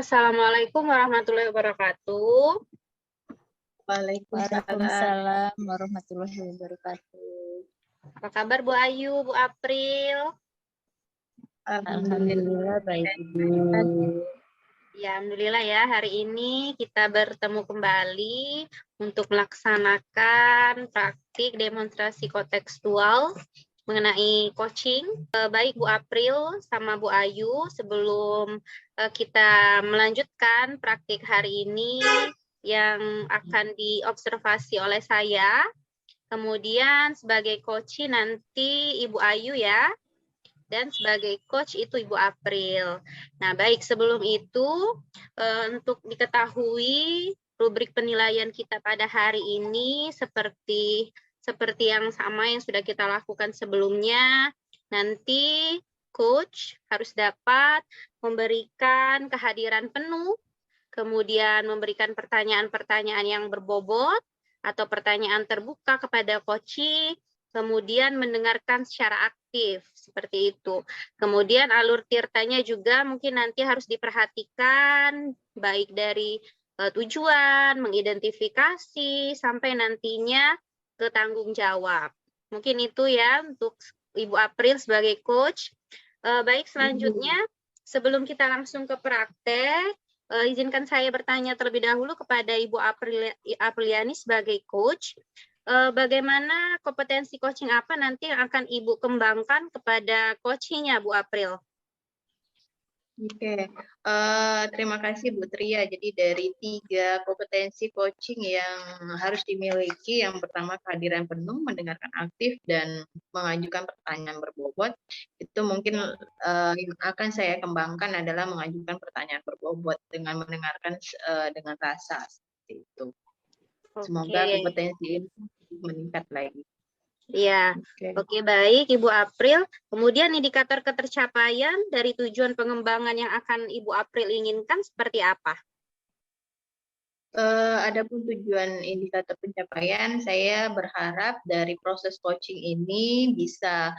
Assalamualaikum warahmatullahi wabarakatuh. Waalaikumsalam. Waalaikumsalam warahmatullahi wabarakatuh. Apa kabar Bu Ayu, Bu April? Alhamdulillah baik Ibu. Ya, alhamdulillah ya, hari ini kita bertemu kembali untuk melaksanakan praktik demonstrasi kontekstual mengenai coaching. Baik Bu April sama Bu Ayu, sebelum kita melanjutkan praktik hari ini yang akan diobservasi oleh saya, kemudian sebagai coach nanti Ibu Ayu ya, dan sebagai coach itu Ibu April. Nah, baik, sebelum itu untuk diketahui rubrik penilaian kita pada hari ini seperti yang sama yang sudah kita lakukan sebelumnya. Nanti coach harus dapat memberikan kehadiran penuh, kemudian memberikan pertanyaan-pertanyaan yang berbobot atau pertanyaan terbuka kepada coachee, kemudian mendengarkan secara aktif, seperti itu. Kemudian alur tirtanya juga mungkin nanti harus diperhatikan, baik dari tujuan, mengidentifikasi, sampai nantinya ke tanggung jawab. Mungkin itu ya untuk Ibu April sebagai coach. Baik, selanjutnya sebelum kita langsung ke praktek, izinkan saya bertanya terlebih dahulu kepada Ibu Apriliani sebagai coach. Bagaimana kompetensi coaching apa nanti yang akan Ibu kembangkan kepada coachingnya Bu April? Oke, terima kasih Bu Tria. Jadi dari 3 kompetensi coaching yang harus dimiliki, yang pertama kehadiran penuh, mendengarkan aktif, dan mengajukan pertanyaan berbobot, itu mungkin yang akan saya kembangkan adalah mengajukan pertanyaan berbobot dengan mendengarkan dengan rasa, seperti itu. Semoga kompetensi ini meningkat lagi. Iya, oke, baik Ibu April. Kemudian indikator ketercapaian dari tujuan pengembangan yang akan Ibu April inginkan seperti apa? Adapun tujuan indikator pencapaian, saya berharap dari proses coaching ini bisa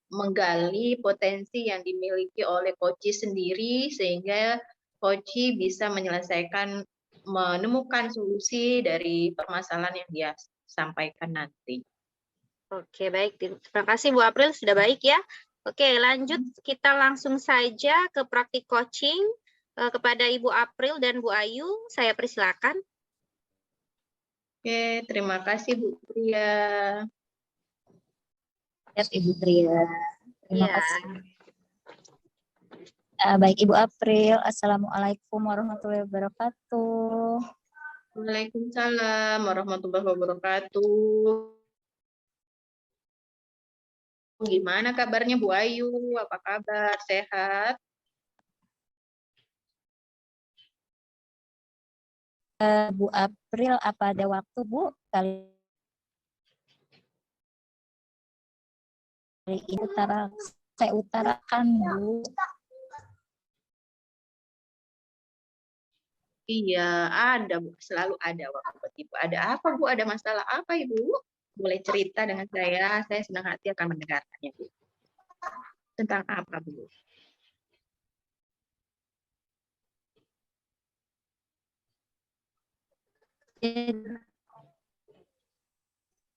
menggali potensi yang dimiliki oleh coachee sendiri, sehingga coachee bisa menemukan solusi dari permasalahan yang dia sampaikan nanti. Oke, baik. Terima kasih Bu April, sudah baik ya. Oke, lanjut kita langsung saja ke praktik coaching kepada Ibu April dan Bu Ayu. Saya persilakan. Oke, terima kasih Bu Tria. Ya, Ibu Tria. Terima kasih. Baik Ibu April, Assalamualaikum warahmatullahi wabarakatuh. Waalaikumsalam warahmatullahi wabarakatuh. Gimana kabarnya Bu Ayu? Apa kabar? Sehat? Bu April, apa ada waktu Bu? Kali ini saya utarakan Bu. Iya, ada Bu. Selalu ada waktu buat Ibu. Ada apa Bu? Ada masalah apa Ibu? Boleh cerita dengan saya senang hati akan mendengarkannya Bu. Tentang apa Bu?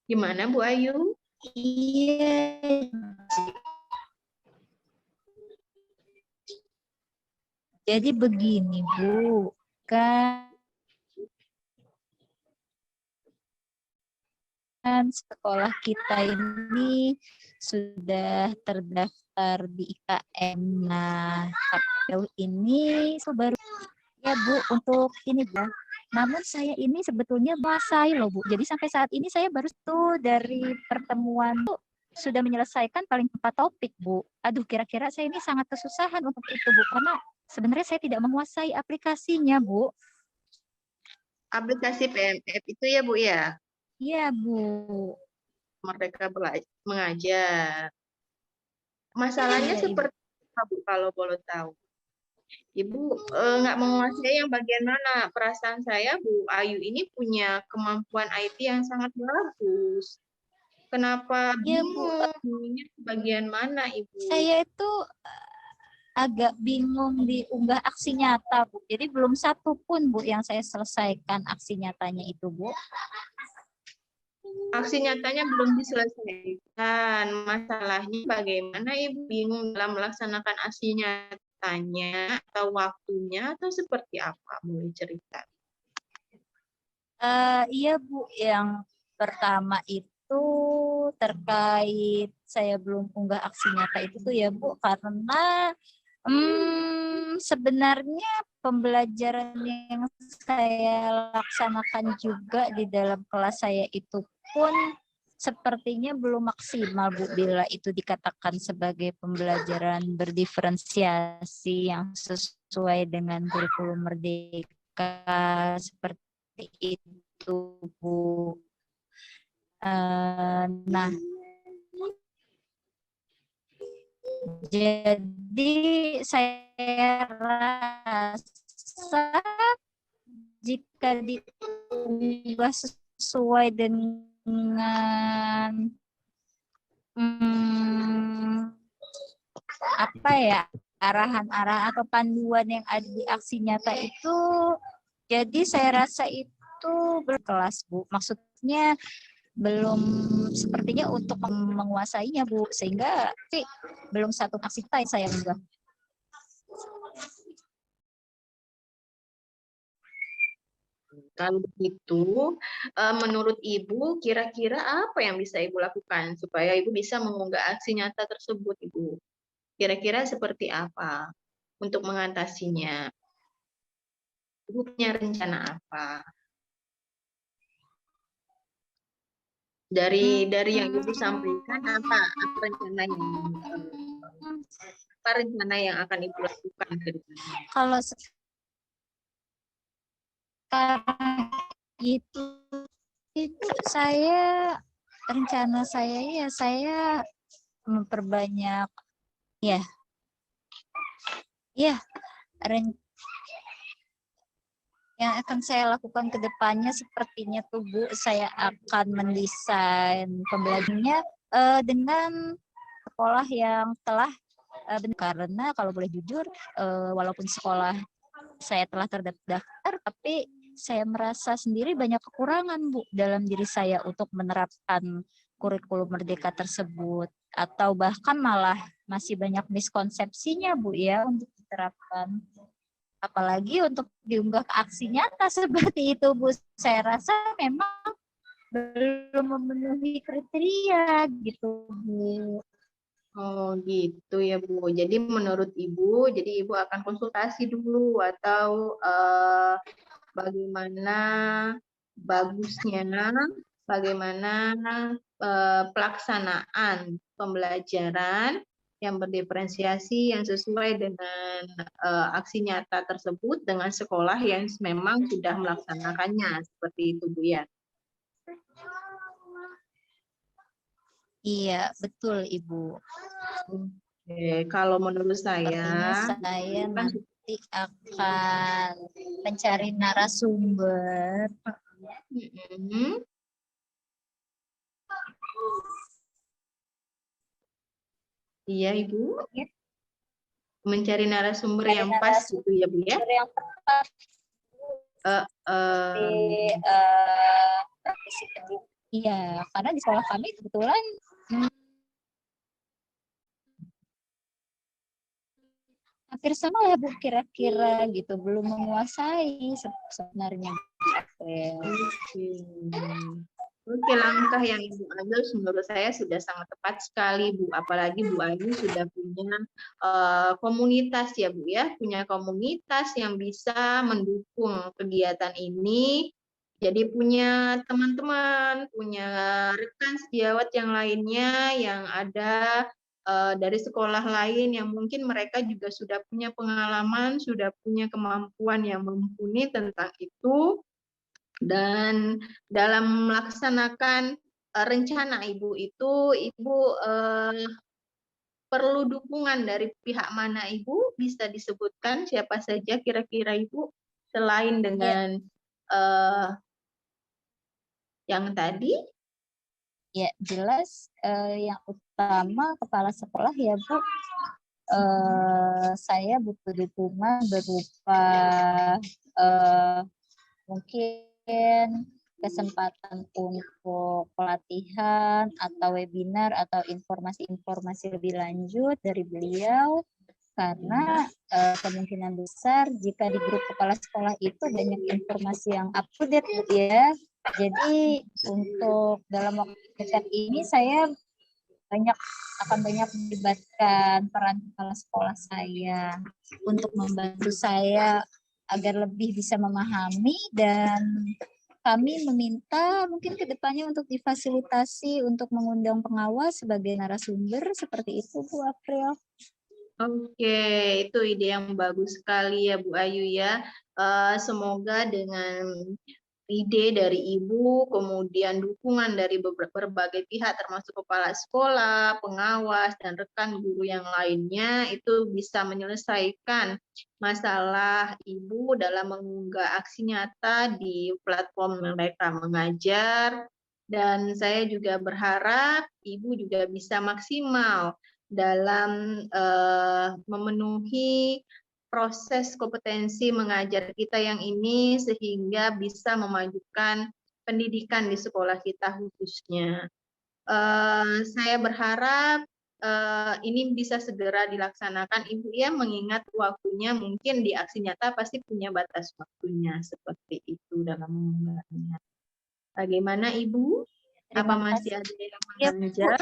Gimana Bu Ayu? Iya. Jadi begini Bu, kan sekolah kita ini sudah terdaftar di IKM. Nah, KPU ini baru ya Bu untuk ini Bu. Namun saya ini sebetulnya menguasai loh Bu. Jadi sampai saat ini saya baru tuh dari pertemuan tuh sudah menyelesaikan paling 4 topik Bu. Aduh, kira-kira saya ini sangat kesusahan untuk itu Bu, karena sebenarnya saya tidak menguasai aplikasinya Bu. Aplikasi PMF itu ya Bu ya? Iya Bu. Merdeka Mengajar. Masalahnya seperti apa Bu kalau boleh tahu? Ibu nggak menguasai yang bagian mana? Perasaan saya Bu Ayu ini punya kemampuan IT yang sangat bagus. Kenapa Ya Bu, bingung bagian mana Ibu? saya itu agak bingung diunggah aksi nyata, Bu. Jadi belum satu pun, Bu, yang saya selesaikan aksi nyatanya itu, Bu. Aksi nyatanya belum diselesaikan. Masalahnya bagaimana Ibu bingung dalam melaksanakan aksi nyatanya atau waktunya atau seperti apa? Boleh cerita? Iya, Bu. Yang pertama itu terkait saya belum unggah aksi nyata itu tuh ya, Bu, karena sebenarnya pembelajaran yang saya laksanakan juga di dalam kelas saya itu pun sepertinya belum maksimal, Bu, bila itu dikatakan sebagai pembelajaran berdiferensiasi yang sesuai dengan kurikulum merdeka seperti itu, Bu. Nah, jadi saya rasa jika diunggah sesuai dengan apa ya, arahan-arahan atau panduan yang ada di aksi nyata itu, jadi saya rasa itu berkelas, Bu. Maksudnya belum sepertinya untuk menguasainya, Bu, sehingga belum satu aksi nyata yang saya unggah. Kalau begitu, menurut Ibu, kira-kira apa yang bisa Ibu lakukan supaya Ibu bisa mengunggah aksi nyata tersebut, Ibu? Kira-kira seperti apa untuk mengatasinya? Ibu punya rencana apa? Dari yang Ibu sampaikan, apa rencana yang akan Ibu lakukan ke depannya? Kalau sekarang itu saya, rencana saya ya saya memperbanyak ya yang akan saya lakukan ke depannya sepertinya tuh, Bu, saya akan mendesain pembelajarannya dengan sekolah yang telah karena kalau boleh jujur, walaupun sekolah saya telah terdaftar, tapi saya merasa sendiri banyak kekurangan, Bu, dalam diri saya untuk menerapkan kurikulum merdeka tersebut, atau bahkan malah masih banyak miskonsepsinya, Bu, ya, untuk diterapkan. Apalagi untuk diunggah ke aksi nyata seperti itu, Bu. Saya rasa memang belum memenuhi kriteria gitu, Bu. Oh gitu ya Bu. Jadi menurut Ibu, jadi Ibu akan konsultasi dulu atau bagaimana bagusnya, bagaimana pelaksanaan pembelajaran yang berdiferensiasi yang sesuai dengan aksi nyata tersebut dengan sekolah yang memang sudah melaksanakannya seperti itu Bu ya. Iya, betul, Ibu. Oke, kalau menurut Sepertinya saya saya nanti akan mencari narasumber. Iya, Ibu. Mencari narasumber yang pas gitu ya, Bu ya. Yang tepat. Iya, karena di sekolah kami kebetulan hampir sama ya, Bu, kira-kira gitu, belum menguasai sebenarnya. Oke, langkah yang Ibu ambil menurut saya sudah sangat tepat sekali, Bu. Apalagi Bu Ayu sudah punya komunitas ya, Bu ya, punya komunitas yang bisa mendukung kegiatan ini. Jadi punya teman-teman, punya rekan sejawat yang lainnya yang ada dari sekolah lain yang mungkin mereka juga sudah punya pengalaman, sudah punya kemampuan yang mumpuni tentang itu. Dan dalam melaksanakan rencana Ibu itu, Ibu perlu dukungan dari pihak mana, Ibu? Bisa disebutkan siapa saja kira-kira Ibu selain dengan yang tadi? Ya, jelas yang utama kepala sekolah ya, Bu. saya butuh dukungan berupa mungkin kesempatan untuk pelatihan atau webinar atau informasi-informasi lebih lanjut dari beliau, karena kemungkinan besar jika di grup kepala sekolah itu banyak informasi yang up to date ya. Jadi untuk dalam waktu dekat ini saya akan banyak melibatkan peran kepala sekolah saya untuk membantu saya agar lebih bisa memahami, dan kami meminta mungkin ke depannya untuk difasilitasi untuk mengundang pengawas sebagai narasumber seperti itu, Bu April. Oke, itu ide yang bagus sekali ya Bu Ayu ya. Semoga dengan ide dari Ibu, kemudian dukungan dari berbagai pihak termasuk kepala sekolah, pengawas, dan rekan guru yang lainnya itu bisa menyelesaikan masalah Ibu dalam mengunggah aksi nyata di platform mereka mengajar. Dan saya juga berharap Ibu juga bisa maksimal dalam memenuhi proses kompetensi mengajar kita yang ini sehingga bisa memajukan pendidikan di sekolah kita khususnya. Saya berharap ini bisa segera dilaksanakan Ibu ya, mengingat waktunya mungkin di aksi nyata pasti punya batas waktunya seperti itu dalam mengunggahnya. Bagaimana Ibu? Apa masih ada yang mengganjal?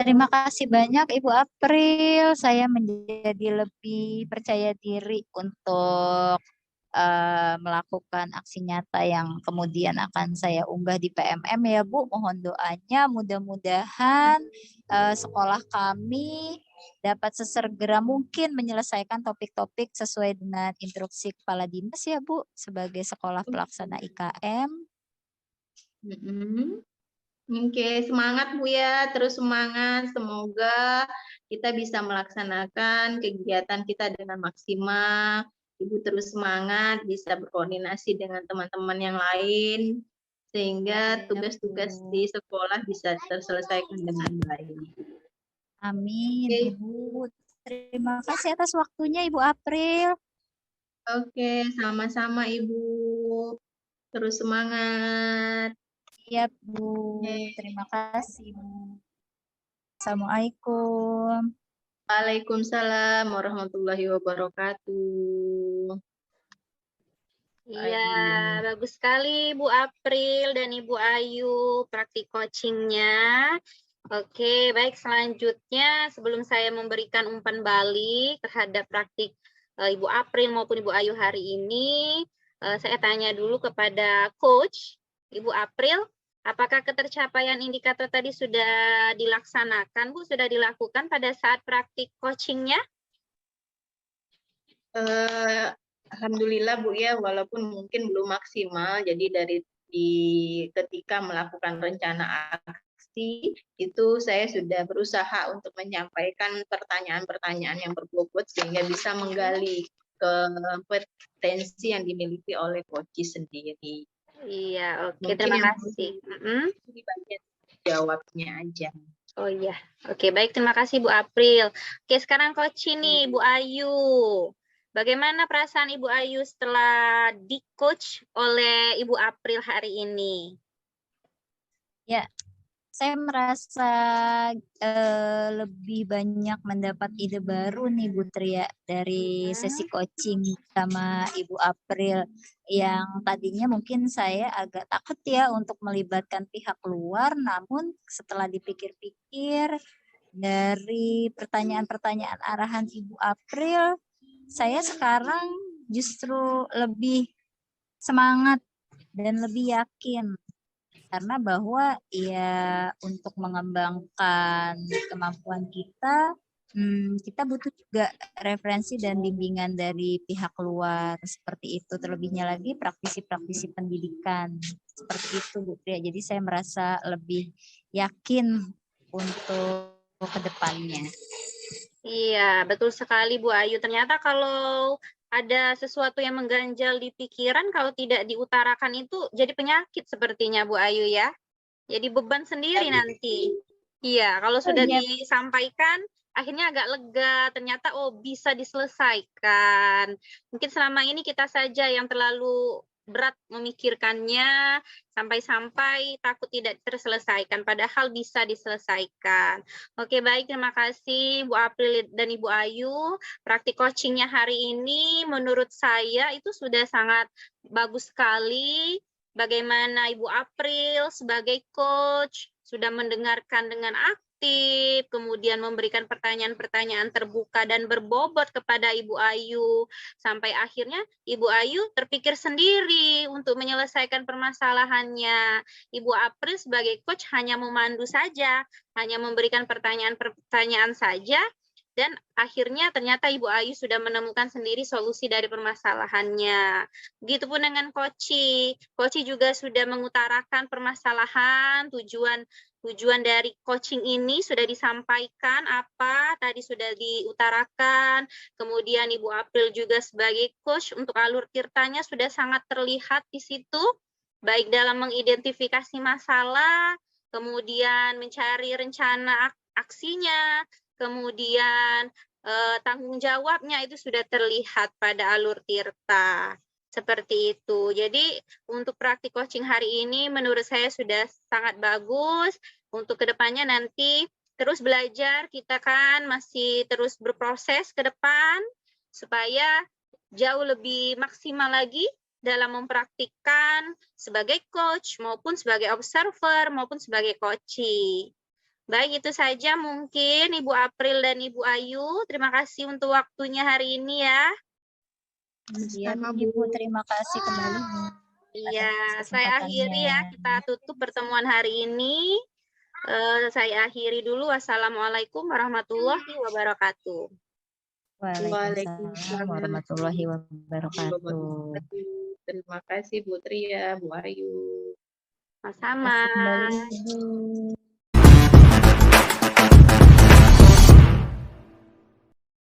Terima kasih banyak Ibu April. Saya menjadi lebih percaya diri untuk melakukan aksi nyata yang kemudian akan saya unggah di PMM ya Bu. Mohon doanya, mudah-mudahan sekolah kami dapat sesegera mungkin menyelesaikan topik-topik sesuai dengan instruksi Kepala Dinas ya Bu, sebagai sekolah pelaksana IKM. Oke, semangat Bu ya, terus semangat. Semoga kita bisa melaksanakan kegiatan kita dengan maksimal. Ibu terus semangat, bisa berkoordinasi dengan teman-teman yang lain, sehingga tugas-tugas di sekolah bisa terselesaikan dengan baik. Amin, Ibu. Terima kasih atas waktunya Ibu April. Oke, sama-sama Ibu. Terus semangat. Iya, Bu. Terima kasih, Bu. Assalamualaikum. Waalaikumsalam warahmatullahi wabarakatuh. Iya, bagus sekali Bu April dan Ibu Ayu praktik coachingnya. Oke, baik, selanjutnya sebelum saya memberikan umpan balik terhadap praktik Ibu April maupun Ibu Ayu hari ini, saya tanya dulu kepada Coach Ibu April, apakah ketercapaian indikator tadi sudah dilaksanakan, Bu? Sudah dilakukan pada saat praktik coachingnya? Alhamdulillah Bu ya, walaupun mungkin belum maksimal, jadi dari ketika melakukan rencana aksi, itu saya sudah berusaha untuk menyampaikan pertanyaan-pertanyaan yang berbobot sehingga bisa menggali kompetensi yang dimiliki oleh coach sendiri. Iya, oke, Mungkin terima kasih. Di bagian jawabnya aja. Oh iya, oke, baik, terima kasih Bu April. Oke, sekarang coach ini Bu Ayu. Bagaimana perasaan Ibu Ayu setelah di-coach oleh Ibu April hari ini? Ya, saya merasa lebih banyak mendapat ide baru nih Bu Tria dari sesi coaching sama Ibu April, yang tadinya mungkin saya agak takut ya untuk melibatkan pihak luar, namun setelah dipikir-pikir dari pertanyaan-pertanyaan arahan Ibu April, saya sekarang justru lebih semangat dan lebih yakin, karena bahwa ya untuk mengembangkan kemampuan kita, kita butuh juga referensi dan bimbingan dari pihak luar seperti itu. Terlebihnya lagi praktisi-praktisi pendidikan seperti itu, Bu Tria. Jadi saya merasa lebih yakin untuk ke depannya. Iya, betul sekali Bu Ayu. Ternyata kalau ada sesuatu yang mengganjal di pikiran, kalau tidak diutarakan itu jadi penyakit sepertinya Bu Ayu ya. Jadi beban sendiri nanti. Iya, kalau sudah disampaikan, akhirnya agak lega, ternyata oh bisa diselesaikan. Mungkin selama ini kita saja yang terlalu berat memikirkannya sampai-sampai takut tidak terselesaikan, padahal bisa diselesaikan. Oke, baik, terima kasih Bu April dan Ibu Ayu. Praktik coachingnya hari ini menurut saya itu sudah sangat bagus sekali. Bagaimana Ibu April sebagai coach sudah mendengarkan dengan aktif, kemudian memberikan pertanyaan-pertanyaan terbuka dan berbobot kepada Ibu Ayu, sampai akhirnya Ibu Ayu terpikir sendiri untuk menyelesaikan permasalahannya. Ibu April sebagai coach hanya memandu saja, hanya memberikan pertanyaan-pertanyaan saja, dan akhirnya ternyata Ibu Ayu sudah menemukan sendiri solusi dari permasalahannya. Begitupun dengan Koci. Koci juga sudah mengutarakan permasalahan, tujuan dari coaching ini sudah disampaikan apa, tadi sudah diutarakan. Kemudian Ibu April juga sebagai coach untuk alur tirtanya sudah sangat terlihat di situ, baik dalam mengidentifikasi masalah, kemudian mencari rencana aksinya, kemudian tanggung jawabnya itu sudah terlihat pada alur tirta. Seperti itu. Jadi untuk praktik coaching hari ini menurut saya sudah sangat bagus. Untuk kedepannya nanti terus belajar, kita kan masih terus berproses ke depan supaya jauh lebih maksimal lagi dalam mempraktikkan sebagai coach maupun sebagai observer maupun sebagai coaching. Baik, itu saja mungkin Ibu April dan Ibu Ayu. Terima kasih untuk waktunya hari ini ya. Iya, Ibu, terima kasih kembali. Iya, saya akhiri ya. Kita tutup pertemuan hari ini. Saya akhiri dulu. Wassalamualaikum warahmatullahi wabarakatuh. Waalaikumsalam warahmatullahi wabarakatuh. Terima kasih Bu Tria, Bu Ayu. Sama-sama. Kembali, Ibu.